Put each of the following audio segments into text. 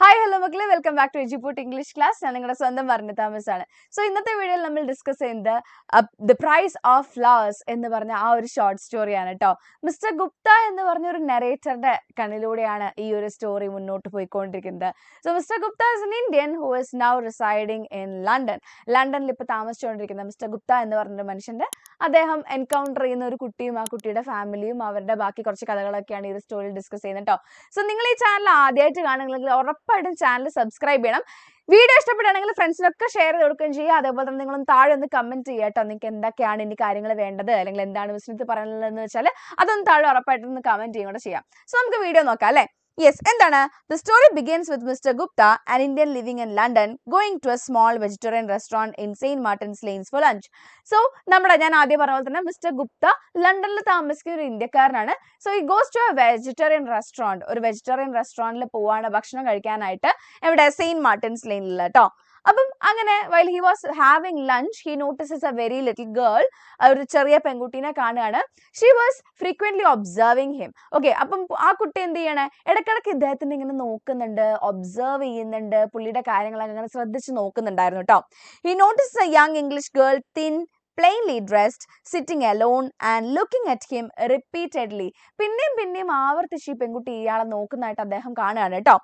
Hi hello മക്കളെ, welcome back to Eduport English class. ഞാൻ നിങ്ങളുടെ സ്വന്തം വർണ്ണ താമസ് ആണ്. സോ ഇന്നത്തെ വീഡിയോയിൽ നമ്മൾ ഡിസ്കസ് ചെയ്യുന്നത് ദ പ്രൈസ് ഓഫ് ഫ്ലവേഴ്സ് എന്ന് പറഞ്ഞ ആ ഒരു ഷോർട്ട് സ്റ്റോറിയാണ് കേട്ടോ. മിസ്റ്റർ ഗുപ്ത എന്ന് പറഞ്ഞ ഒരു നെറേറ്ററുടെ കണ്ണിലൂടെയാണ് ഈ ഒരു സ്റ്റോറി മുന്നോട്ട് പോയിക്കൊണ്ടിരിക്കുന്നത്. So Mr Gupta is an Indian who is now residing in London. ലണ്ടനിൽ ഇപ്പോൾ താമസിച്ചുകൊണ്ടിരിക്കുന്ന മിസ്റ്റർ ഗുപ്ത എന്ന് പറഞ്ഞൊരു മനുഷ്യന്റെ അദ്ദേഹം എൻകൗണ്ടർ ചെയ്യുന്ന ഒരു കുട്ടിയും ആ കുട്ടിയുടെ ഫാമിലിയും അവരുടെ ബാക്കി കുറച്ച് കഥകളൊക്കെയാണ് ഈ ഒരു സ്റ്റോറിയിൽ ഡിസ്കസ് ചെയ്യുന്നത് കേട്ടോ. സോ നിങ്ങൾ ഈ ചാനൽ ആദ്യമായിട്ട് കാണുകയാണെങ്കിൽ ഉറപ്പായിട്ടും ചാനൽ സബ്സ്ക്രൈബ് ചെയ്യണം. വീഡിയോ ഇഷ്ടപ്പെടുകയാണെങ്കിൽ ഫ്രണ്ട്സിനൊക്കെ ഷെയർ ചെയ്ത് കൊടുക്കുകയും ചെയ്യുക. അതേപോലെ തന്നെ നിങ്ങളൊന്ന് താഴെ ഒന്ന് കമന്റ് ചെയ്യുക കേട്ടോ. നിങ്ങൾക്ക് എന്തൊക്കെയാണ് ഇനി കാര്യങ്ങൾ വേണ്ടത്, അല്ലെങ്കിൽ എന്താണ് മിസ്സിനടുത്ത് പറയാനുള്ളതെന്ന് വെച്ചാൽ അതൊന്ന് താഴെ ഉറപ്പായിട്ടൊന്ന് കമന്റ് ചെയ്യുക കൂടെ ചെയ്യാം. സോ നമുക്ക് വീഡിയോ നോക്കാം അല്ലേ. യെസ്, എന്താണ്? The story begins with Mr. Gupta, an Indian living in London, going to a small vegetarian restaurant in St. Martin's Lanes for lunch. So ഞാൻ ആദ്യം പറഞ്ഞ പോലെ തന്നെ മിസ്റ്റർ ഗുപ്ത ലണ്ടനിൽ താമസിക്കുന്ന ഒരു ഇന്ത്യക്കാരനാണ്. So he goes to a vegetarian restaurant. ഒരു വെജിറ്റേറിയൻ റെസ്റ്റോറൻറ്റിൽ പോവാണ് ഭക്ഷണം കഴിക്കാനായിട്ട്. എവിടെ? സെയിന്റ് മാർട്ടിൻസ് ലെയിനിൽ കേട്ടോ. അപ്പം അങ്ങനെ while he was having lunch, he notices a very little girl. ഒരു ചെറിയ പെൺകുട്ടീനെ കാണുകയാണ്. She was frequently observing him. Okay, അപ്പം ആ കുട്ടി എന്ത് ചെയ്യണേ? ഇടയ്ക്കിടയ്ക്ക് ഇദ്ദേഹത്തിന് ഇങ്ങനെ നോക്കുന്നുണ്ട്, ഒബ്സർവ് ചെയ്യുന്നുണ്ട്, പുള്ളിയുടെ കാര്യങ്ങളൊക്കെ അങ്ങനെ ശ്രദ്ധിച്ച് നോക്കുന്നുണ്ടായിരുന്നു കേട്ടോ. He noticed a young English girl, thin, plainly dressed, sitting alone and looking at him repeatedly. പിന്നെയും ആവർത്തിച്ച് ഈ പെൺകുട്ടി ഇയാളെ നോക്കുന്നതായിട്ട് അദ്ദേഹം കാണുകയാണ് കേട്ടോ.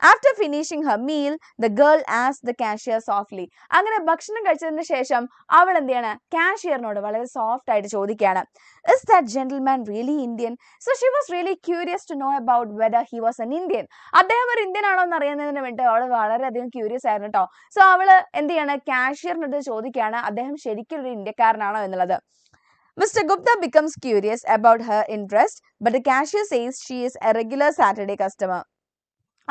After finishing her meal, the girl asked the cashier softly. അങ്ങനെ ഭക്ഷണം കഴിച്ചതിന് ശേഷം അവൾ എന്ത് ചെയ്യാണ്? കാഷ്യറിനോട് വളരെ സോഫ്റ്റ് ആയിട്ട് ചോദിക്കുകയാണ്, Is that gentleman really Indian? So she was really curious to know about whether he was an Indian. അദ്ദേഹം ഒരു ഇന്ത്യൻ ആണോ എന്ന് അറിയുന്നതിന് വേണ്ടി അവൾ വളരെയധികം ക്യൂരിയസ് ആയിരുന്നു കേട്ടോ. സോ അവള് എന്ത് ചെയ്യാണ്? കാഷ്യറിനോട് ചോദിക്കുകയാണ് അദ്ദേഹം ശരിക്കും ഒരു ഇന്ത്യക്കാരനാണോ എന്നുള്ളത്. Mr. Gupta becomes curious about her interest, but the cashier says she is a regular Saturday customer.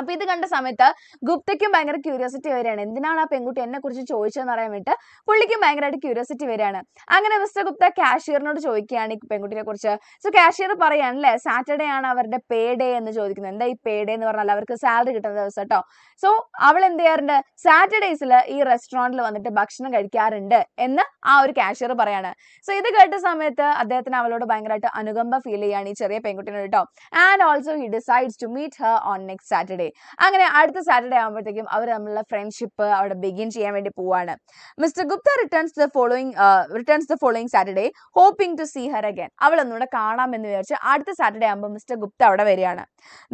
അപ്പൊ ഇത് കണ്ട സമയത്ത് ഗുപ്തയ്ക്കും ഭയങ്കര ക്യൂരിയോസിറ്റി വരികയാണ്. എന്തിനാണ് ആ പെൺകുട്ടി എന്നെ കുറിച്ച് ചോദിച്ചതെന്ന് അറിയാൻ വേണ്ടിയിട്ട് പുള്ളിക്കും ഭയങ്കരമായിട്ട് ക്യൂരിയോസിറ്റി വരികയാണ്. അങ്ങനെ മിസ്റ്റർ ഗുപ്ത കാഷ്യറിനോട് ചോദിക്കുകയാണ് ഈ പെൺകുട്ടിയെ കുറിച്ച്. സോ കാഷ്യർ പറയാണല്ലേ, സാറ്റർഡേ ആണ് അവരുടെ പേ ഡേ എന്ന് ചോദിക്കുന്നത്. എന്താ ഈ പേ ഡേ എന്ന് പറഞ്ഞാൽ അവർക്ക് സാലറി കിട്ടുന്ന ദിവസം കേട്ടോ. സോ അവൾ എന്ത് ചെയ്യാറുണ്ട്? സാറ്റർഡേസിൽ ഈ റെസ്റ്റോറൻറ്റിൽ വന്നിട്ട് ഭക്ഷണം കഴിക്കാറുണ്ട് എന്ന് ആ ഒരു കാഷ്യർ പറയാണ്. സോ ഇത് കേട്ട സമയത്ത് അദ്ദേഹത്തിന് അവളോട് ഭയങ്കരമായിട്ട് അനുകമ്പ ഫീൽ ചെയ്യാണ് ഈ ചെറിയ പെൺകുട്ടിനോട് കേട്ടോ. And also he decides to meet her on next Saturday. അങ്ങനെ അടുത്ത സാറ്റർഡേ ആകുമ്പോഴത്തേക്കും അവർ തമ്മിലുള്ള ഫ്രണ്ട്ഷിപ്പ് അവിടെ ബിഗിൻ ചെയ്യാൻ വേണ്ടി പോവാണ്. Mr Gupta returns the following Saturday hoping to see her again. അവൾ ഒന്നുകൂടെ കാണാമെന്ന് വിചാരിച്ച് അടുത്ത സാറ്റർഡേ ആകുമ്പോൾ മിസ്റ്റർ ഗുപ്ത അവിടെ വരികയാണ്.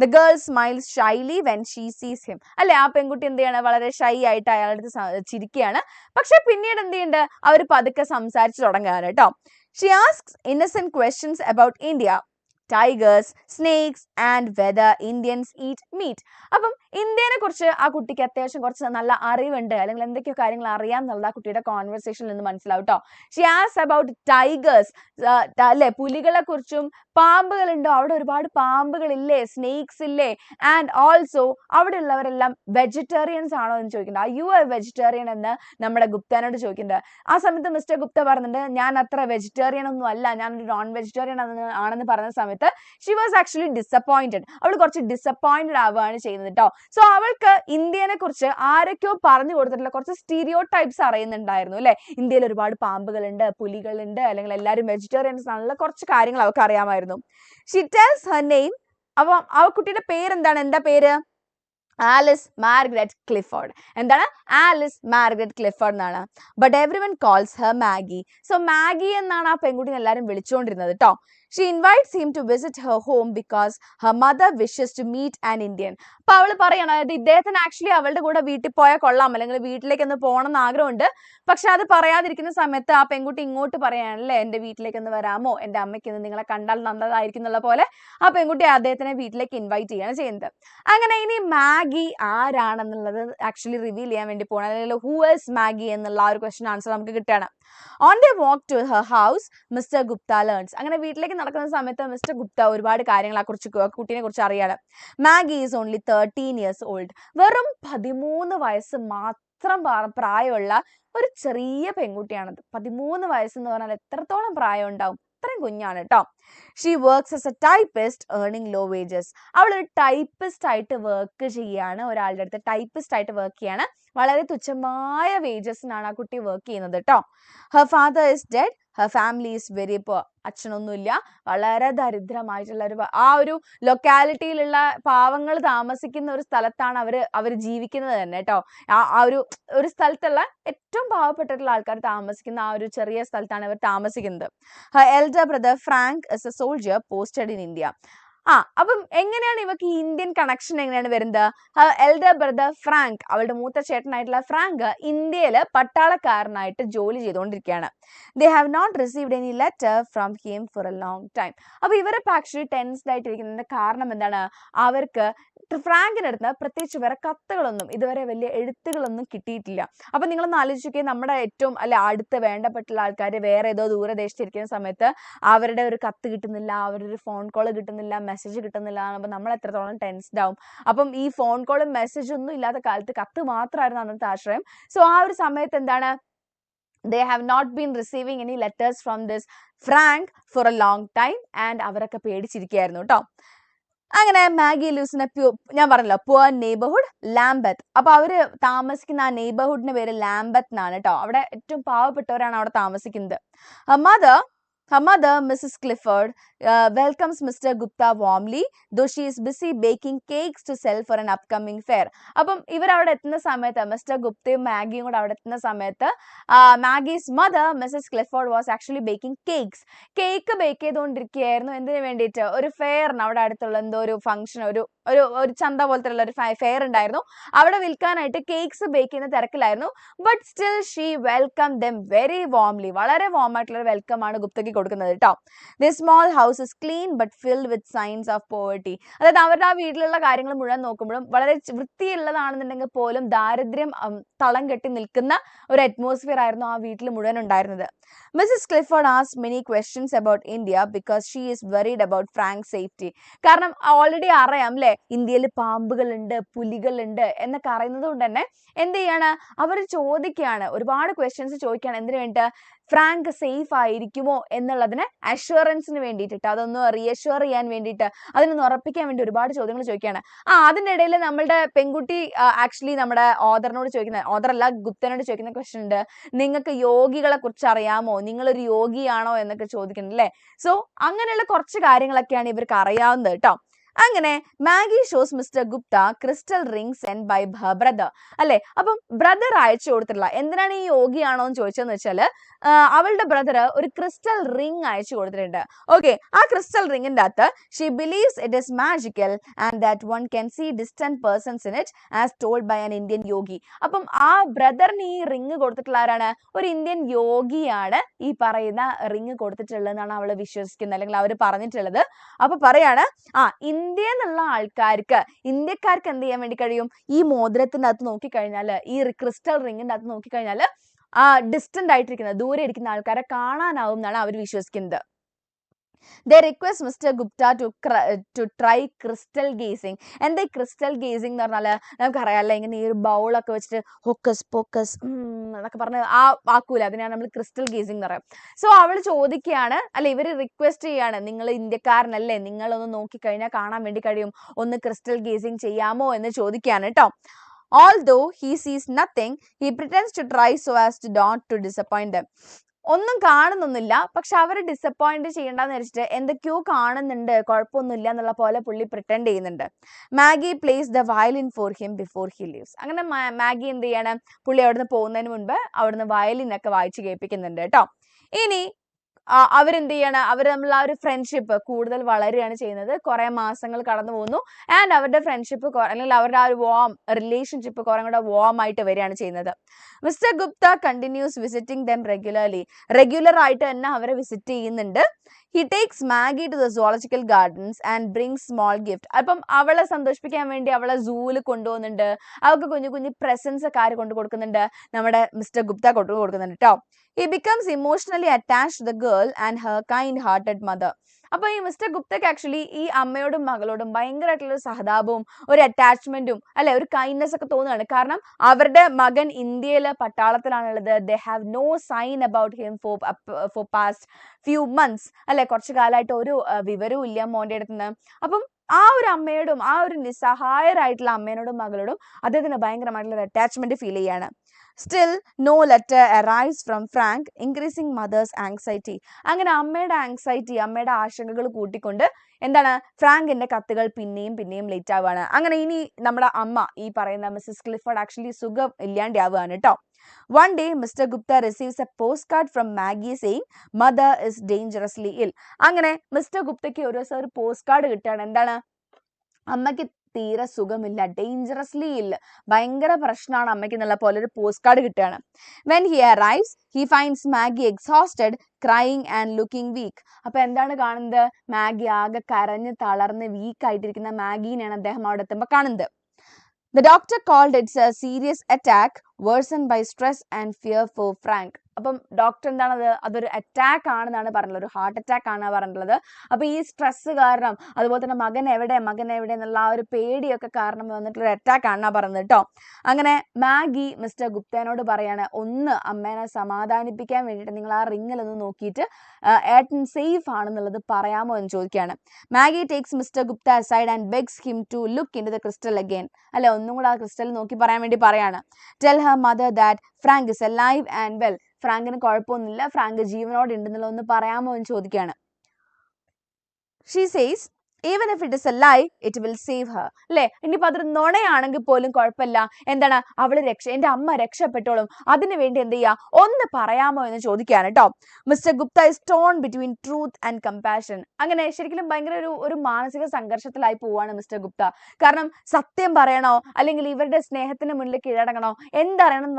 The girl smiles Shaily when she സീസ് ഹിം. അല്ലെ, ആ പെൺകുട്ടി എന്ത് ചെയ്യാണ്? വളരെ ഷൈ ആയിട്ട് അയാളുടെ ചിരിക്കുകയാണ്. പക്ഷെ പിന്നീട് എന്ത് ചെയ്യുന്നുണ്ട്? അവർ പതുക്കെ സംസാരിച്ചു തുടങ്ങുകയാണ് കേട്ടോ. She asks Innocent questions about India, tigers, snakes and whether Indians eat meet. അപ്പം ഇന്ത്യനെ കുറിച്ച് ആ കുട്ടിക്ക് അത്യാവശ്യം കുറച്ച് നല്ല അറിവുണ്ട്, അല്ലെങ്കിൽ എന്തൊക്കെയോ കാര്യങ്ങൾ അറിയാം എന്നുള്ളത് ആ കുട്ടിയുടെ കോൺവെർസേഷനിൽ നിന്ന് മനസ്സിലാവും കേട്ടോ. ഷി ആസ്ക്സ് അബൌട്ട് ടൈഗേഴ്സ്, അല്ലെ, പുലികളെ കുറിച്ചും പാമ്പുകളുണ്ടോ, അവിടെ ഒരുപാട് പാമ്പുകളില്ലേ, സ്നേക്സ് ഇല്ലേ, ആൻഡ് ഓൾസോ അവിടെ ഉള്ളവരെല്ലാം വെജിറ്റേറിയൻസ് ആണോ എന്ന് ചോദിക്കുന്നുണ്ട്. Are you a vegetarian എന്ന് നമ്മുടെ ഗുപ്തനോട് ചോദിക്കുന്നുണ്ട്. ആ സമയത്ത് മിസ്റ്റർ ഗുപ്ത പറഞ്ഞിട്ടുണ്ട്, ഞാൻ അത്ര വെജിറ്റേറിയൻ ഒന്നും അല്ല, ഞാനൊരു നോൺ വെജിറ്റേറിയൻ ആണെന്ന് പറഞ്ഞ സമയത്ത് ഷി വാസ് ആക്ച്വലി ഡിസപ്പോയിന്റഡ്. അവൾ കുറച്ച് ഡിസപ്പോയിന്റഡ് ആവുകയാണ് ചെയ്യുന്നത് കേട്ടോ. സോ അവൾക്ക് ഇന്ത്യനെ കുറിച്ച് ആരൊക്കെയോ പറഞ്ഞു കൊടുത്തിട്ടുള്ള കുറച്ച് സ്റ്റീരിയോ ടൈപ്സ് അറിയുന്നുണ്ടായിരുന്നു അല്ലെ. ഇന്ത്യയിൽ ഒരുപാട് പാമ്പുകളുണ്ട്, പുലികളുണ്ട്, അല്ലെങ്കിൽ എല്ലാവരും വെജിറ്റേറിയൻസ് ആണുള്ള കുറച്ച് കാര്യങ്ങൾ അവൾക്ക് അറിയാമായിരുന്നു. She tells her name. അപ്പൊ ആ കുട്ടിയുടെ പേരെന്താണ്? എന്താ പേര്? Alice Margaret Clifford. എന്താണ്? ആലിസ് മാർഗരറ്റ് ക്ലിഫോർഡ് എന്നാണ്. But everyone calls her Maggie. So Maggie എന്നാണ് ആ പെൺകുട്ടിനെ എല്ലാവരും വിളിച്ചുകൊണ്ടിരുന്നത് കേട്ടോ. She invites him to visit her home because her mother wishes to meet an Indian. അപ്പൊ അവള് പറയണം, അതായത് ഇദ്ദേഹത്തിന് ആക്ച്വലി അവളുടെ കൂടെ വീട്ടിൽ പോയാൽ കൊള്ളാം, അല്ലെങ്കിൽ വീട്ടിലേക്ക് ഒന്ന് പോകണം എന്ന് ആഗ്രഹമുണ്ട്. പക്ഷെ അത് പറയാതിരിക്കുന്ന സമയത്ത് ആ പെൺകുട്ടി ഇങ്ങോട്ട് പറയാനല്ലേ, എന്റെ വീട്ടിലേക്ക് ഒന്ന് വരാമോ, എന്റെ അമ്മയ്ക്ക് ഒന്ന് നിങ്ങളെ കണ്ടാൽ നല്ലതായിരിക്കും എന്നുള്ള പോലെ ആ പെൺകുട്ടി അദ്ദേഹത്തിനെ വീട്ടിലേക്ക് ഇൻവൈറ്റ് ചെയ്യാണ് ചെയ്യുന്നത്. അങ്ങനെ ഇനി മാഗി ആരാണെന്നുള്ളത് ആക്ച്വലി റിവീൽ ചെയ്യാൻ വേണ്ടി പോകണം, അല്ലെങ്കിൽ ഹൂ ഈസ് മാഗി എന്നുള്ള ആ ഒരു ക്വസ്റ്റ്യൻ ആൻസർ നമുക്ക് കിട്ടുകയാണ്. On the walk to her house Mr Gupta learns. അങ്ങനെ വീട്ടിലേക്ക് നടക്കുന്ന സമയത്ത് മിസ്റ്റർ ഗുപ്ത ഒരുപാട് കാര്യങ്ങൾ ആ കുട്ടിനെ കുറിച്ച് അറിയാണ്. Maggie is only 13 years old. വെറും 13 വയസ്സ് മാത്രം പ്രായമുള്ള ഒരു ചെറിയ പെൺകുട്ടിയാണത്. 13 വയസ്സെന്ന് പറഞ്ഞാൽ എത്രത്തോളം പ്രായം ഉണ്ടാവും? അത്രയും കുഞ്ഞാണ് കേട്ടോ. She works as a typist earning low wages. അവൾ ഒരു ടൈപ്പിസ്റ്റ് ആയിട്ട് വർക്ക് ചെയ്യാണ്, ഒരാളുടെ അടുത്ത് ടൈപ്പിസ്റ്റ് ആയിട്ട് വർക്ക് ചെയ്യാണ്. വളരെ തുച്ഛമായ വേജസിനാണ് ആ കുട്ടി വർക്ക് ചെയ്യുന്നത് കേട്ടോ. Her father is dead. Her family is very poor. അച്ഛനൊന്നുമില്ല, വളരെ ദരിദ്രമായിട്ടുള്ള ആ ഒരു ലൊക്കാലിറ്റിയിലുള്ള പാവങ്ങൾ താമസിക്കുന്ന ഒരു സ്ഥലത്താണ് അവർ ജീവിക്കുന്നത് തന്നെ കേട്ടോ. ആ ഒരു സ്ഥലത്തുള്ള ഏറ്റവും പാവപ്പെട്ടിട്ടുള്ള ആൾക്കാർ താമസിക്കുന്ന ആ ഒരു ചെറിയ സ്ഥലത്താണ് ഇവർ താമസിക്കുന്നത്. Har elder brother Frank is A soldier posted in India. അപ്പം എങ്ങനെയാണ് ഇവർക്ക് ഈ ഇന്ത്യൻ കണക്ഷൻ എങ്ങനെയാണ് വരുന്നത്? എൽഡർ ബ്രദർ ഫ്രാങ്ക്, അവളുടെ മൂത്ത ചേട്ടനായിട്ടുള്ള ഫ്രാങ്ക് ഇന്ത്യയില് പട്ടാളക്കാരനായിട്ട് ജോലി ചെയ്തുകൊണ്ടിരിക്കുകയാണ്. They have not received any letter from him for a long time. അപ്പൊ ഇവരൊക്കെ ആക്ച്വലി ടെൻസ്ഡ് ആയിട്ടിരിക്കുന്നതിന്റെ കാരണം എന്താണ്? അവർക്ക് ഫ്രാങ്കിന്റെ അടുത്ത് പ്രത്യേകിച്ച് വേറെ കത്തുകളൊന്നും ഇതുവരെ വലിയ എഴുത്തുകളൊന്നും കിട്ടിയിട്ടില്ല. അപ്പൊ നിങ്ങളൊന്ന് ആലോചിക്കുക, നമ്മുടെ ഏറ്റവും അടുത്ത് വേണ്ടപ്പെട്ടുള്ള ആൾക്കാർ വേറെ ഏതോ ദൂരദേശത്തിരിക്കുന്ന സമയത്ത് അവരുടെ ഒരു കത്ത് കിട്ടുന്നില്ല, അവരുടെ ഒരു ഫോൺ കോൾ കിട്ടുന്നില്ല, മെസ്സേജ് കിട്ടുന്നില്ല. അപ്പൊ നമ്മൾ എത്രത്തോളം ടെൻസ്ഡ് ആവും. അപ്പം ഈ ഫോൺ കോളും മെസ്സേജ് ഒന്നും ഇല്ലാത്ത കാലത്ത് കത്ത് മാത്രമായിരുന്നു അന്നത്തെ ആശ്രയം. സോ ആ ഒരു സമയത്ത് എന്താണ്, they have not been receiving any letters from this Frank for a long time and അവരൊക്കെ പേടിച്ചിരിക്കുകയായിരുന്നു കേട്ടോ. അങ്ങനെ മാഗി lives in a ഞാൻ പറഞ്ഞല്ലോ പുവർ നെയ്ബർഹുഡ് ലാംബത്ത്. അപ്പൊ അവര് താമസിക്കുന്ന ആ നെയ്ബർഹുഡിന്റെ പേര് ലാംബത്ത് എന്നാണ് കേട്ടോ. അവിടെ ഏറ്റവും പാവപ്പെട്ടവരാണ് അവിടെ താമസിക്കുന്നത്. Her mother, Mrs. Clifford, welcomes Mr. Gupta warmly, though she is busy baking cakes to sell for an upcoming fair. അപ്പം ഇവർ അവിടെ എത്തുന്ന സമയത്ത്, മിസ്റ്റർ ഗുപ്തയും മാഗിയും കൂടെ അവിടെ എത്തുന്ന സമയത്ത്, Maggie's mother Mrs Clifford was actually baking cakes. Cake bake ചെയ്തുകൊണ്ടിരിക്കുകയായിരുന്നു. എന്തിനു വേണ്ടിയിട്ട്? ഒരു ഫെയറിന്, അവിടെ അടുത്തുള്ള എന്തോ ഒരു ഫംഗ്ഷൻ, ഒരു ചന്ത പോലത്തെ ഉള്ള ഒരു ഫെയർ ഉണ്ടായിരുന്നു. അവിടെ വിൽക്കാനായിട്ട് കേക്ക്സ് ബേക്ക് ചെയ്യുന്ന തിരക്കിലായിരുന്നു. But still she welcome them very warmly. വളരെ വാം ആയിട്ടുള്ള ഒരു വെൽക്കം ആണ് ഗുപ്തയ്ക്ക് കൊടുക്കുന്നത് കേട്ടോ. The small house is clean but filled with signs of poverty. അതായത് അവരുടെ ആ വീട്ടിലുള്ള കാര്യങ്ങൾ മുഴുവൻ നോക്കുമ്പോഴും വളരെ വൃത്തിയുള്ളതാണെന്നുണ്ടെങ്കിൽ പോലും ദാരിദ്ര്യം തളം കെട്ടി നിൽക്കുന്ന ഒരു അറ്റ്മോസ്ഫിയർ ആയിരുന്നു ആ വീട്ടിൽ മുഴുവൻ ഉണ്ടായിരുന്നത്. Mrs Clifford asked many questions about India because she is worried about Frank safety. കാരണം ഓൾറെഡി അറിയാം അല്ലേ, ഇന്ത്യയിൽ പാമ്പുകളുണ്ട്, പുലികളുണ്ട് എന്നൊക്കെ അറിയുന്നത് കൊണ്ട് തന്നെ എന്ത് ചെയ്യാണ്, അവർ ചോദിക്കുകയാണ്, ഒരുപാട് ക്വസ്റ്റ്യൻസ് ചോദിക്കുകയാണ്. എന്തിനു വേണ്ടിയിട്ട്? ഫ്രാങ്ക് സേഫ് ആയിരിക്കുമോ എന്നുള്ളതിന് അഷ്വറൻസിന് വേണ്ടിയിട്ട്, അതൊന്ന് റീഅഷ്വർ ചെയ്യാൻ വേണ്ടിയിട്ട്, അതിനൊന്ന് ഉറപ്പിക്കാൻ വേണ്ടി ഒരുപാട് ചോദ്യങ്ങൾ ചോദിക്കുകയാണ്. അതിൻ്റെ ഇടയിൽ നമ്മളുടെ പെൺകുട്ടി ആക്ച്വലി നമ്മുടെ ഓദറിനോട് ചോദിക്കുന്ന, ഓദറല്ല ഗുപ്തനോട് ചോദിക്കുന്ന ക്വസ്റ്റ്യൻ ഉണ്ട്, നിങ്ങൾക്ക് യോഗികളെ കുറിച്ച് അറിയാമോ, നിങ്ങളൊരു യോഗിയാണോ എന്നൊക്കെ ചോദിക്കുന്നുണ്ട് അല്ലേ. സോ അങ്ങനെയുള്ള കുറച്ച് കാര്യങ്ങളൊക്കെയാണ് ഇവർക്ക് അറിയാവുന്നത് കേട്ടോ. അങ്ങനെ Maggie shows Mr Gupta crystal ring send by her brother അല്ലെ. അപ്പം ബ്രദർ അയച്ചു കൊടുത്തിട്ടുള്ള, എന്തിനാണ് ഈ യോഗിയാണോ എന്ന് ചോദിച്ചതെന്ന് വെച്ചാൽ, അവളുടെ ബ്രദർ ഒരു ക്രിസ്റ്റൽ റിംഗ് അയച്ചു കൊടുത്തിട്ടുണ്ട്. ഓക്കെ, ആ ക്രിസ്റ്റൽ റിംഗിന്റെ അകത്ത് she believes it is magical and that one can see distant persons in it as told by an Indian yogi. അപ്പം ആ ബ്രദറിന് ഈ റിംഗ് കൊടുത്തിട്ടുള്ള ആരാണ്? ഒരു ഇന്ത്യൻ യോഗിയാണ് ഈ പറയുന്ന റിംഗ് കൊടുത്തിട്ടുള്ളതെന്നാണ് അവൾ വിശ്വസിക്കുന്നത്, അല്ലെങ്കിൽ അവർ പറഞ്ഞിട്ടുള്ളത്. അപ്പൊ പറയാണ്, ഇന്ത്യ എന്നുള്ള ഇന്ത്യക്കാർക്ക് എന്ത് ചെയ്യാൻ വേണ്ടി കഴിയും? ഈ മോതിരത്തിന്റെ അകത്ത് നോക്കിക്കഴിഞ്ഞാൽ, ഈ ക്രിസ്റ്റൽ റിംഗിന്റെ അകത്ത് നോക്കിക്കഴിഞ്ഞാൽ ഡിസ്റ്റന്റ് ആയിട്ടിരിക്കുന്ന, ദൂരെ ഇരിക്കുന്ന ആൾക്കാരെ കാണാനാവും എന്നാണ് അവർ വിശ്വസിക്കുന്നത്. They request Mr. Gupta to try crystal gazing. എന്താ ഈ ക്രിസ്റ്റൽ ഗേസിംഗ് എന്ന് പറഞ്ഞാൽ നമുക്കറിയാമല്ലോ, ഇങ്ങനെ ഈ ഒരു ബൗളൊക്കെ വെച്ചിട്ട് ഹോക്കസ് പോക്കസ് എന്നൊക്കെ പറഞ്ഞ് ആക്കൂല, അതിനാണ് നമ്മൾ ക്രിസ്റ്റൽ ഗേസിംഗ് എന്ന് പറയാം. സോ അവൾ ചോദിക്കുകയാണ്, അല്ലെ ഇവർ റിക്വസ്റ്റ് ചെയ്യാണ്, നിങ്ങൾ ഇന്ത്യക്കാരനല്ലേ, നിങ്ങളൊന്ന് നോക്കിക്കഴിഞ്ഞാൽ കാണാൻ വേണ്ടി കഴിയും, ഒന്ന് ക്രിസ്റ്റൽ ഗേസിംഗ് ചെയ്യാമോ എന്ന് ചോദിക്കുകയാണ് കേട്ടോ. Although he sees nothing, he pretends to try so as to not to disappoint them. ഒന്നും കാണുന്നൊന്നുമില്ല, പക്ഷെ അവരെ ഡിസപ്പോയിന്റ് ചെയ്യണ്ടെന്ന് വെച്ചിട്ട് എന്തൊക്കെയോ കാണുന്നുണ്ട്, കുഴപ്പമൊന്നുമില്ല എന്നുള്ള പോലെ പുള്ളി പ്രിറ്റൻഡ് ചെയ്യുന്നുണ്ട്. Maggi place the violin for him before he leaves. അങ്ങനെ മാഗി എന്ത് ചെയ്യണം, പുള്ളി അവിടുന്ന് പോകുന്നതിന് മുൻപ് അവിടുന്ന് വയലിനൊക്കെ വായിച്ച് കേൾപ്പിക്കുന്നുണ്ട് കേട്ടോ. ഇനി അവരെന്ത് ചെയ്യണം, അവർ നമ്മൾ ആ ഒരു ഫ്രണ്ട്ഷിപ്പ് കൂടുതൽ വളരുകയാണ് ചെയ്യുന്നത്. കുറെ മാസങ്ങൾ കടന്നു പോകുന്നു ആൻഡ് അവരുടെ ഫ്രണ്ട്ഷിപ്പ് അല്ലെങ്കിൽ അവരുടെ ആ ഒരു റിലേഷൻഷിപ്പ് കുറെ കൂടെ വാം ആയിട്ട് വരികയാണ് ചെയ്യുന്നത്. Mister Gupta continuous visiting dum regular ആയിട്ട് തന്നെ അവരെ വിസിറ്റ് ചെയ്യുന്നുണ്ട്. He takes Maggie to the zoological gardens and brings small gift. അപ്പം അവളെ സന്തോഷിപ്പിക്കാൻ വേണ്ടി അവളെ സൂവിൽ കൊണ്ടുപോകുന്നുണ്ട്. അവൾക്ക് കുഞ്ഞു കുഞ്ഞു പ്രസൻസ് ഒക്കെ ആര് കൊണ്ടു കൊടുക്കുന്നുണ്ട്? നമ്മുടെ മിസ്റ്റർ ഗുപ്ത കൊണ്ടു കൊടുക്കുന്നുണ്ട് കേട്ടോ. He becomes emotionally attached to the girl and her kind-hearted mother. അപ്പൊ ഈ മിസ്റ്റർ ഗുപ്തയ്ക്ക് ആക്ച്വലി ഈ അമ്മയോടും മകളോടും ഭയങ്കരമായിട്ടുള്ള സഹതാപവും ഒരു അറ്റാച്ച്മെന്റും അല്ലെ ഒരു കൈൻഡ്നെസ് ഒക്കെ തോന്നുകയാണ്. കാരണം അവരുടെ മകൻ ഇന്ത്യയിലെ പട്ടാളത്തിലാണുള്ളത്. They have no sign about him for past few months അല്ലെ, കുറച്ചു കാലമായിട്ട് ഒരു വിവരവും ഇല്ല മോന്റെ അടുത്ത് നിന്ന്. അപ്പം ആ ഒരു അമ്മയോടും ആ ഒരു നിസ്സഹായരായിട്ടുള്ള അമ്മേനോടും മകളോടും അദ്ദേഹത്തിന് ഭയങ്കരമായിട്ടുള്ള അറ്റാച്ച്മെന്റ് ഫീൽ ചെയ്യാണ്. Still no letter arrives from Frank, increasing mother's anxiety. അങ്ങനെ അമ്മയുടെ ആങ്സൈറ്റി, അമ്മയുടെ ആശങ്കകൾ കൂട്ടിക്കൊണ്ട് എന്താണ് ഫ്രാങ്കിന്റെ കത്തുകൾ പിന്നെയും ലേറ്റ് ആവുകയാണ്. അങ്ങനെ ഇനി നമ്മുടെ അമ്മ ഈ പറയുന്ന മിസ്സസ് ക്ലിഫോർഡ് ആക്ച്വലി സുഖം ഇല്ലാണ്ടാവുകയാണ് കേട്ടോ. One day, Mr. Gupta receives a postcard from Maggie saying mother is dangerously ill. അങ്ങനെ മിസ്റ്റർ ഗുപ്തയ്ക്ക് ഒരു ദിവസം ഒരു പോസ്റ്റ് കാർഡ് കിട്ടുകയാണ്. എന്താണ്? അമ്മയ്ക്ക് തീരെ സുഖമില്ല, ഡേഞ്ചറസ്ലി ഇല്ല, ഭയങ്കര പ്രശ്നമാണ് അമ്മയ്ക്ക് എന്നുള്ള പോലെ ഒരു പോസ്റ്റ് കാർഡ് കിട്ടുകയാണ്. When he arrives he finds Maggie exhausted, crying and looking weak. അപ്പൊ എന്താണ് കാണുന്നത്? മാഗി ആകെ കരഞ്ഞ് തളർന്ന് വീക്ക് ആയിട്ടിരിക്കുന്ന മാഗീനെയാണ് അദ്ദേഹം അവിടെ എത്തുമ്പോൾ കാണുന്നത്. The doctor called it a serious attack worsened by stress and fear for Frank. അപ്പം ഡോക്ടർ എന്താണത്? അതൊരു അറ്റാക്ക് ആണെന്നാണ് പറഞ്ഞത്, ഒരു ഹാർട്ട് അറ്റാക്ക് ആണ് പറഞ്ഞിട്ടുള്ളത്. അപ്പൊ ഈ സ്ട്രെസ് കാരണം, അതുപോലെ തന്നെ മകൻ എവിടെ എന്നുള്ള ആ ഒരു പേടിയൊക്കെ കാരണം വന്നിട്ടുള്ള അറ്റാക്ക് ആണെന്നാ പറഞ്ഞത് കേട്ടോ. അങ്ങനെ മാഗി മിസ്റ്റർ ഗുപ്തനോട് പറയാണ്, ഒന്ന് അമ്മേനെ സമാധാനിപ്പിക്കാൻ വേണ്ടിയിട്ട് നിങ്ങൾ ആ റിങ്ങിലൊന്ന് നോക്കിയിട്ട് ഏട്ടൻ സേഫ് ആണെന്നുള്ളത് പറയാമോ എന്ന് ചോദിക്കുകയാണ്. Maggi takes mister Gupta aside and begs him to look into the crystal again. അല്ലെ, ഒന്നും കൂടെ ആ ക്രിസ്റ്റൽ നോക്കി പറയാൻ വേണ്ടി പറയാണ്. Tell her mother that Frank is alive and well. ഫ്രാങ്കിന് കുഴപ്പമൊന്നുമില്ല, ഫ്രാങ്ക് ജീവനോട് ഉണ്ടെന്നുള്ള ഒന്ന് പറയാമോ എന്ന് ചോദിക്കുകയാണ്. She says even if it is a lie, it will save her. അല്ലെ, ഇനിയിപ്പോ അതൊരു നുണയാണെങ്കിൽ പോലും കുഴപ്പമില്ല, എന്താണ് എന്റെ അമ്മ രക്ഷപ്പെട്ടോളും, അതിനു വേണ്ടി എന്ത് ചെയ്യാ, ഒന്ന് പറയാമോ എന്ന് ചോദിക്കുകയാണ് കേട്ടോ. Mr Gupta is tone between truth and compassion. അങ്ങനെ ശരിക്കും ഭയങ്കര ഒരു മാനസിക സംഘർഷത്തിലായി പോവാണ് മിസ്റ്റർ ഗുപ്ത. കാരണം സത്യം പറയണോ അല്ലെങ്കിൽ ഇവരുടെ സ്നേഹത്തിന് മുന്നിൽ കീഴടങ്ങണോ, എന്തറിയണം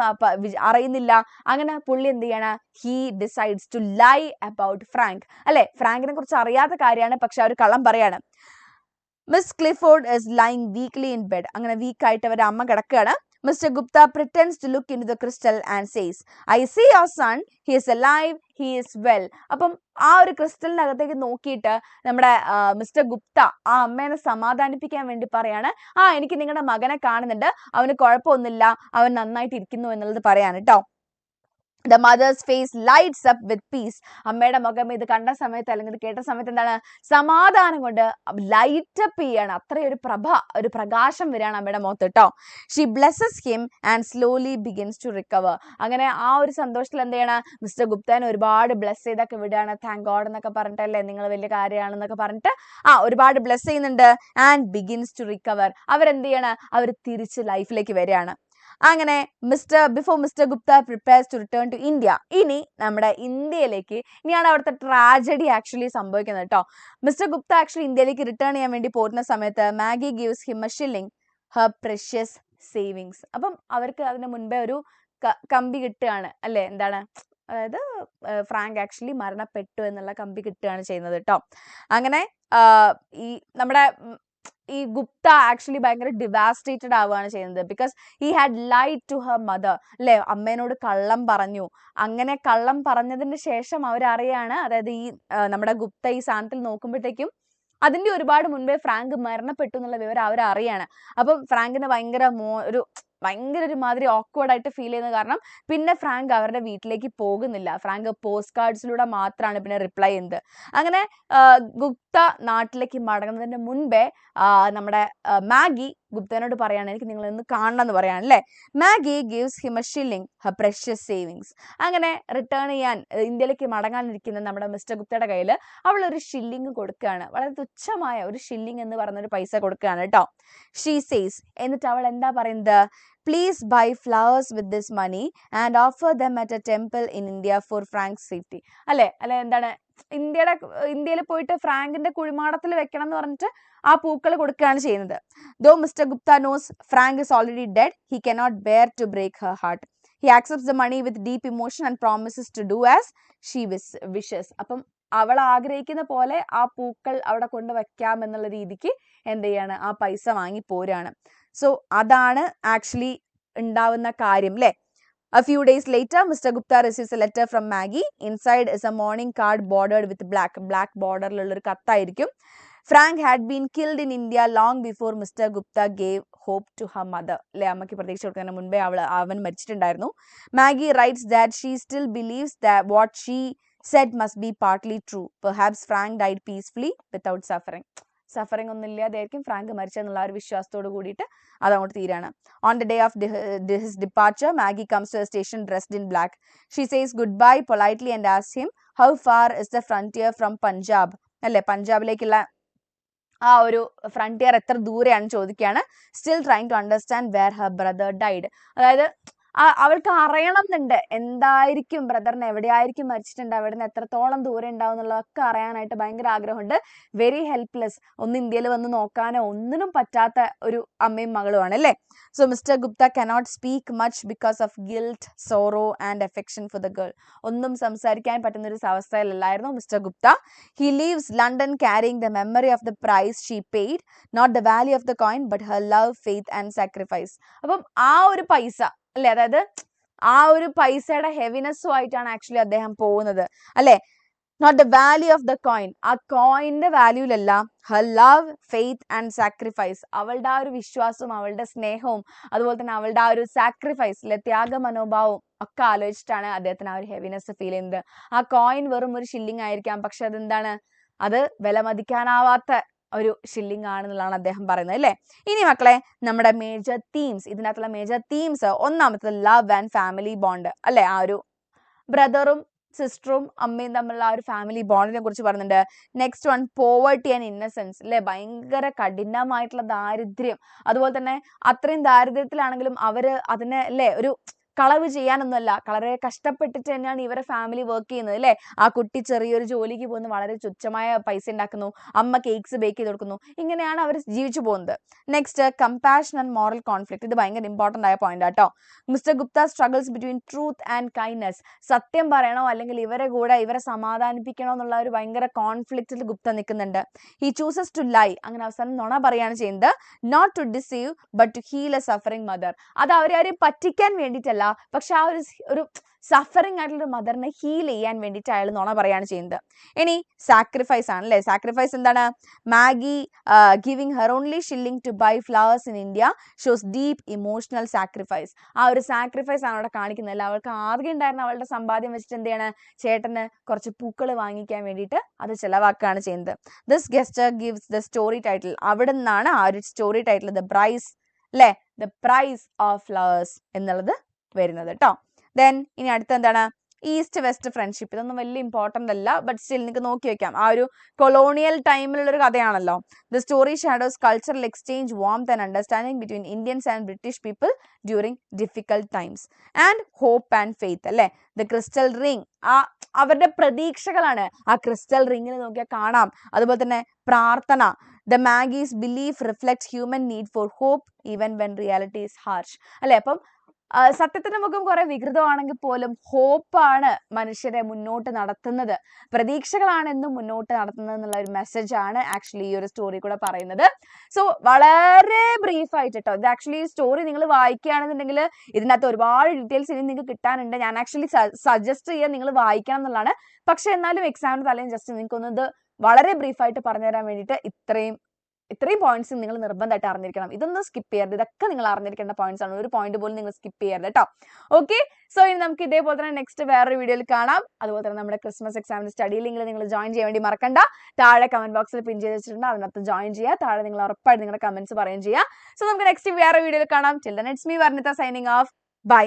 അറിയുന്നില്ല. അങ്ങനെ പുള്ളി എന്ത് ചെയ്യണ, he decides to lie about Frank. അല്ലെ, ഫ്രാങ്കിനെ കുറിച്ച് അറിയാത്ത കാര്യമാണ്, പക്ഷെ അവർ കള്ളം പറയാണ്. Miss Clifford is lying weakly in bed. അങ്ങനെ വീക്കായിട്ട് അവരുടെ അമ്മ കിടക്കുകയാണ്. Mister Gupta pretends to look into the crystal and says, I see your son, he is alive, he is well. അപ്പം ആ ഒരു ക്രിസ്റ്റലിനകത്തേക്ക് നോക്കിയിട്ട് നമ്മുടെ മിസ്റ്റർ ഗുപ്ത ആ അമ്മേനെ സമാധാനിപ്പിക്കാൻ വേണ്ടി പറയാണ്, എനിക്ക് നിങ്ങളുടെ മകനെ കാണുന്നുണ്ട്, അവന് കുഴപ്പമൊന്നുമില്ല, അവൻ നന്നായിട്ട് ഇരിക്കുന്നു എന്നുള്ളത് പറയാണ് കേട്ടോ. The mother's face lights up with peace. അമ്മയുടെ മുഖം ഇത് കണ്ട സമയത്ത് അല്ലെങ്കിൽ ഇത് കേട്ട സമയത്ത് എന്താണ്, സമാധാനം കൊണ്ട് ലൈറ്റ് അപ്പ് ചെയ്യാണ്, അത്രയൊരു ഒരു പ്രകാശം വരികയാണ് അമ്മയുടെ മുഖത്ത് കേട്ടോ. She blesses him and slowly begins to recover. അങ്ങനെ ആ ഒരു സന്തോഷത്തിൽ എന്ത് ചെയ്യണം, മിസ്റ്റർ ഗുപ്തനെ ഒരുപാട് ബ്ലെസ് ചെയ്തൊക്കെ വിടുകയാണ്. താങ്ക് ഗോഡ് എന്നൊക്കെ പറഞ്ഞിട്ടല്ലേ, നിങ്ങൾ വലിയ കാര്യമാണെന്നൊക്കെ പറഞ്ഞിട്ട് ഒരുപാട് ബ്ലെസ് ചെയ്യുന്നുണ്ട്. And begins to recover. അവരെന്ത് ചെയ്യണം, അവർ തിരിച്ച് ലൈഫിലേക്ക് വരികയാണ്. അങ്ങനെ before Mr Gupta prepares to return to India. ഇനി നമ്മുടെ ഇന്ത്യയിലേക്ക്, ഇനിയാണ് അവിടുത്തെ ട്രാജഡി ആക്ച്വലി സംഭവിക്കുന്നത് കേട്ടോ. മിസ്റ്റർ ഗുപ്ത ആക്ച്വലി ഇന്ത്യയിലേക്ക് റിട്ടേൺ ചെയ്യാൻ വേണ്ടി പോകുന്ന സമയത്ത് Maggie gives him a shilling, her precious savings. അപ്പം അവർക്ക് അതിന് മുൻപേ ഒരു കമ്പി കിട്ടുകയാണ്, അല്ലെ, എന്താണ്, അതായത് ഫ്രാങ്ക് ആക്ച്വലി മരണപ്പെട്ടു എന്നുള്ള കമ്പി കിട്ടുകയാണ് ചെയ്യുന്നത് കേട്ടോ. അങ്ങനെ ഈ നമ്മുടെ ഈ ഗുപ്ത ആക്ച്വലി ഭയങ്കര ഡിവാസ്റ്റേറ്റഡ് ആവുകയാണ് ചെയ്യുന്നത്. Because he had lied to her mother. അല്ലെ, അമ്മേനോട് കള്ളം പറഞ്ഞു. അങ്ങനെ കള്ളം പറഞ്ഞതിന് ശേഷം അവരറിയാണ്, അതായത് ഈ നമ്മുടെ ഗുപ്ത ഈ സാധനത്തിൽ നോക്കുമ്പോഴത്തേക്കും അതിന്റെ ഒരുപാട് മുൻപേ ഫ്രാങ്ക് മരണപ്പെട്ടു എന്നുള്ള വിവരം അവരറിയാണ്. അപ്പം ഫ്രാങ്കിന് ഭയങ്കര ഒരുമാതിരി ഓക്വേർഡ് ആയിട്ട് ഫീൽ ചെയ്യുന്നത് കാരണം പിന്നെ ഫ്രാങ്ക് അവരുടെ വീട്ടിലേക്ക് പോകുന്നില്ല. ഫ്രാങ്ക് പോസ്റ്റ് കാർഡ്സിലൂടെ മാത്രമാണ് പിന്നെ റിപ്ലൈ ചെയ്യുന്നത്. അങ്ങനെ ഗുപ്ത നാട്ടിലേക്ക് മടങ്ങുന്നതിന് മുൻപേ നമ്മുടെ മാഗി ഗുപ്തനോട് പറയാണ്, എനിക്ക് നിങ്ങൾ ഒന്ന് കാണണം എന്ന് പറയാണ്. അല്ലേ, Maggi gives him a shilling, her precious savings. അങ്ങനെ റിട്ടേൺ ചെയ്യാൻ ഇന്ത്യയിലേക്ക് മടങ്ങാനിരിക്കുന്ന നമ്മുടെ മിസ്റ്റർ ഗുപ്തയുടെ കയ്യിൽ അവൾ ഒരു ഷില്ലിംഗ് കൊടുക്കുകയാണ്. വളരെ തുച്ഛമായ ഒരു ഷില്ലിംഗ് എന്ന് പറയുന്നൊരു പൈസ കൊടുക്കുകയാണ് കേട്ടോ. ഷീ സേസ്, എന്നിട്ട് അവൾ എന്താ പറയുന്നത്, please buy flowers with this money and offer them at a temple in India for Frank's safety. അല്ലെ എന്താണ്, ഇന്ത്യയിൽ പോയിട്ട് ഫ്രാങ്കിന്റെ കുഴിമാടത്തിൽ വെക്കണം എന്ന് പറഞ്ഞിട്ട് ആ പൂക്കൾ കൊടുക്കുകയാണ് ചെയ്യുന്നത്. Though Mr. Gupta knows Frank is already dead, he cannot bear to break her heart. He accepts the money with deep emotion and promises to do as she wishes. അപ്പം അവൾ ആഗ്രഹിക്കുന്ന പോലെ ആ പൂക്കൾ അവിടെ കൊണ്ട് വെക്കാം എന്നുള്ള രീതിക്ക് എന്ത് ചെയ്യാണ്, ആ പൈസ വാങ്ങി പോരാണ്. സോ അതാണ് ആക്ച്വലി ഉണ്ടാവുന്ന കാര്യം അല്ലേ. A few days later, Mr. Gupta receives a letter from Maggie. Inside is a mourning card bordered with black borderലുള്ള ഒരു കത്തായിരിക്കും. Frank had been killed in India long before Mr. Gupta gave hope to her mother. അല്ലെ, അമ്മയ്ക്ക് പ്രതീക്ഷ കൊടുക്കുന്നതിന് മുൻപേ അവൻ മരിച്ചിട്ടുണ്ടായിരുന്നു. Maggie writes that she still believes that what she said must be partly true. Perhaps Frank died peacefully without suffering. Suffering ഒന്നും ഇല്ലാതെയായിരിക്കും Frank മരിച്ചെന്നുള്ള ഒരു വിശ്വാസത്തോട് കൂടിയിട്ട് അതങ്ങോട്ട് തീരാണ്. On the day of his departure, Maggie comes to the station dressed in black. She says goodbye politely and asks him how far is the frontier from Punjab. അല്ലേ, പഞ്ചാബിലേക്കുള്ള ആ ഒരു frontier എത്ര ദൂരെയാണ് ചോദിക്കുകയാണ്. Still trying to understand where her brother died. അതായത് അവൾക്ക് അറിയണം എന്നുണ്ട് എന്തായിരിക്കും ബ്രദറിന് എവിടെയായിരിക്കും മരിച്ചിട്ടുണ്ട്, അവിടെ നിന്ന് എത്രത്തോളം ദൂരം ഉണ്ടാവും എന്നുള്ളതൊക്കെ അറിയാനായിട്ട് ഭയങ്കര ആഗ്രഹമുണ്ട്. വെരി ഹെൽപ്ലെസ്, ഒന്ന് ഇന്ത്യയിൽ വന്ന് നോക്കാനോ ഒന്നിനും പറ്റാത്ത ഒരു അമ്മയും മകളുമാണ് അല്ലേ. So Mr Gupta cannot speak much because of guilt, sorrow and affection for the girl. ഒന്നും സംസാരിക്കാൻ പറ്റുന്ന ഒരു അവസ്ഥയിലല്ലായിരുന്നു Mr Gupta. He leaves London carrying the memory of the price she paid, not the value of the coin but her love, faith and sacrifice. അപ്പം ആ ഒരു പൈസ അല്ലെ, അതായത് ആ ഒരു പൈസയുടെ ഹെവിനെസ്സും ആയിട്ടാണ് ആക്ച്വലി അദ്ദേഹം പോകുന്നത് അല്ലെ. Not the value of the coin, ആ കോയിന്റെ വാല്യൂലല്ല, her love, faith and sacrifice, അവളുടെ ആ ഒരു വിശ്വാസവും അവളുടെ സ്നേഹവും അതുപോലെ തന്നെ അവളുടെ ആ ഒരു സാക്രിഫൈസ് അല്ലെ, ത്യാഗ മനോഭാവവും ഒക്കെ ആലോചിച്ചിട്ടാണ് അദ്ദേഹത്തിന് ആ ഒരു ഹെവിനെസ് ഫീൽ ചെയ്യുന്നത്. ആ കോയിൻ വെറും ഒരു ഷില്ലിംഗ് ആയിരിക്കാം, പക്ഷെ അതെന്താണ്, അത് വില മതിക്കാനാവാത്ത ഒരു ഷില്ലിംഗ് ആണെന്നുള്ളതാണ് അദ്ദേഹം പറയുന്നത് അല്ലേ. ഇനി മക്കളെ നമ്മുടെ മേജർ തീംസ്, ഇതിനകത്തുള്ള മേജർ തീംസ്, ഒന്നാമത്തെ ലവ് ആൻഡ് ഫാമിലി ബോണ്ട് അല്ലെ, ആ ഒരു ബ്രദറും സിസ്റ്ററും അമ്മയും തമ്മിലുള്ള ആ ഒരു ഫാമിലി ബോണ്ടിനെ കുറിച്ച് പറയുന്നുണ്ട്. Next one poverty and innocence അല്ലെ, ഭയങ്കര കഠിനമായിട്ടുള്ള ദാരിദ്ര്യം, അതുപോലെ തന്നെ അത്രയും ദാരിദ്ര്യത്തിലാണെങ്കിലും അവര് അതിനെ അല്ലെ ഒരു കളവ് ചെയ്യാനൊന്നുമല്ല, വളരെ കഷ്ടപ്പെട്ടിട്ട് തന്നെയാണ് ഇവരെ ഫാമിലി വർക്ക് ചെയ്യുന്നത് അല്ലേ. ആ കുട്ടി ചെറിയൊരു ജോലിക്ക് പോകുന്നു, വളരെ തുച്ഛമായ പൈസ ഉണ്ടാക്കുന്നു, അമ്മ കേക്ക്സ് ബേക്ക് ചെയ്ത് കൊടുക്കുന്നു, ഇങ്ങനെയാണ് അവർ ജീവിച്ചു പോകുന്നത്. Next compassion and moral conflict, ഇത് ഭയങ്കര ഇമ്പോർട്ടൻ്റ് ആയ പോയിന്റ് ആട്ടോ. Mister Gupta struggles between truth and kindness, സത്യം പറയണോ അല്ലെങ്കിൽ ഇവരെ സമാധാനിപ്പിക്കണോ എന്നുള്ള ഒരു ഭയങ്കര കോൺഫ്ലിക്റ്റിൽ ഗുപ്ത നിൽക്കുന്നുണ്ട്. ഹി ചൂസസ് ടു ലൈ, അങ്ങനെ അവസാനം നുണ പറയാണ് ചെയ്യുന്നത്. Not to deceive but to heal a suffering mother, അത് അവരെ പറ്റിക്കാൻ വേണ്ടിയിട്ടല്ല, പക്ഷെ ആ ഒരു സഫറിംഗ് ആയിട്ടുള്ള മദറിനെ ഹീൽ ചെയ്യാൻ വേണ്ടിയിട്ട് അയാൾ നുണ പറയാണ് ചെയ്യുന്നത്. ഇനി സാക്രിഫൈസ് ആണ് അല്ലേ. സാക്രിഫൈസ് എന്താണ്? Maggie giving her only shilling to buy flowers in India shows deep emotional sacrifice. ആ ഒരു സാക്രിഫൈസ് ആണ് അവിടെ കാണിക്കുന്നത്. അവൾക്ക് ആദ്യം ഉണ്ടായിരുന്ന അവളുടെ സമ്പാദ്യം വെച്ചിട്ട് എന്ത് ചെയ്യാണ്, ചേട്ടന് കുറച്ച് പൂക്കൾ വാങ്ങിക്കാൻ വേണ്ടിയിട്ട് അത് ചെലവാക്കുകയാണ് ചെയ്യുന്നത്. This ഗെസ്റ്റർ gives the story title, അവിടെ നിന്നാണ് ആ ഒരു സ്റ്റോറി ടൈറ്റിൽ ദ പ്രൈസ് അല്ലേ, ദ പ്രൈസ് ഓഫ് ഫ്ലവേഴ്സ് എന്നുള്ളത് വരുന്നത് കേട്ടോ. ദെൻ ഇനി അടുത്ത എന്താണ്, ഈസ്റ്റ് വെസ്റ്റ് ഫ്രണ്ട്ഷിപ്പ്. ഇതൊന്നും വലിയ ഇമ്പോർട്ടൻ്റ് അല്ല, ബട്ട് സ്റ്റിൽ നിങ്ങൾക്ക് നോക്കി വെക്കാം. ആ ഒരു കൊളോണിയൽ ടൈമിലുള്ളൊരു കഥയാണല്ലോ. The story shadows cultural exchange, warmth and understanding between Indians and British people during difficult times and hope and faith അല്ലേ. ദ ക്രിസ്റ്റൽ റിംഗ്, അവരുടെ പ്രതീക്ഷകളാണ് ആ ക്രിസ്റ്റൽ റിംഗിൽ നോക്കിയാൽ കാണാം. അതുപോലെ തന്നെ പ്രാർത്ഥന. The Maggie's belief reflects human need for hope even when reality is harsh അല്ലെ. അപ്പം സത്യത്തിന്റെ മുഖം കുറെ വികൃതമാണെങ്കിൽ പോലും ഹോപ്പാണ് മനുഷ്യരെ മുന്നോട്ട് നടത്തുന്നത്, പ്രതീക്ഷകളാണ് എന്നും മുന്നോട്ട് നടത്തുന്നത് എന്നുള്ള ഒരു മെസ്സേജ് ആണ് ആക്ച്വലി ഈ ഒരു സ്റ്റോറി കൂടെ പറയുന്നത്. സോ വളരെ ബ്രീഫ് ആയിട്ട് കേട്ടോ, ഇത് ആക്ച്വലി സ്റ്റോറി നിങ്ങൾ വായിക്കുകയാണെന്നുണ്ടെങ്കിൽ ഇതിനകത്ത് ഒരുപാട് ഡീറ്റെയിൽസ് ഇനി നിങ്ങൾക്ക് കിട്ടാനുണ്ട്. ഞാൻ ആക്ച്വലി സജസ്റ്റ് ചെയ്യാൻ നിങ്ങൾ വായിക്കണം എന്നുള്ളതാണ്. പക്ഷെ എന്നാലും എക്സാമിന് തലേന്ന് ജസ്റ്റ് നിങ്ങൾക്കൊന്ന് ഇത് വളരെ ബ്രീഫായിട്ട് പറഞ്ഞുതരാൻ വേണ്ടിയിട്ട് ഇത്രയും പോയിന്റ്സ് നിങ്ങൾ നിർബന്ധമായിട്ട് അറിഞ്ഞിരിക്കണം. ഇതൊന്നും സ്കിപ്പ് ചെയ്യരുത്, ഇതൊക്കെ നിങ്ങൾ അറിഞ്ഞിരിക്കേണ്ട പോയിന്റ്സ് ആണ്. ഒരു പോയിന്റ് പോലും നിങ്ങൾ സ്കിപ്പ് ചെയ്യരുത് കേട്ടോ. ഓക്കെ, സോ ഇനി നമുക്ക് ഇതേപോലെ തന്നെ നെക്സ്റ്റ് വേറൊരു വീഡിയോയിൽ കാണാം. അതുപോലെ തന്നെ നമ്മുടെ ക്രിസ്മസ് എക്സാമിന് സ്റ്റഡി ലിങ്കിൽ നിങ്ങൾ ജോയിൻ ചെയ്യാൻ വേണ്ടി മറക്കണ്ട. താഴെ കമന്റ് ബോക്സിൽ പിൻ ചെയ്ത് വെച്ചിട്ടുണ്ട്, അതിനകത്ത് ജോയിൻ ചെയ്യുക. താഴെ നിങ്ങൾ ഉറപ്പായിട്ട് നിങ്ങളുടെ കമന്റ്സ് പറയുകയും ചെയ്യുക. സോ നമുക്ക് നെക്സ്റ്റ് വേറെ വീഡിയോയിൽ കാണാം. Till then it's me Varnitha signing off. By.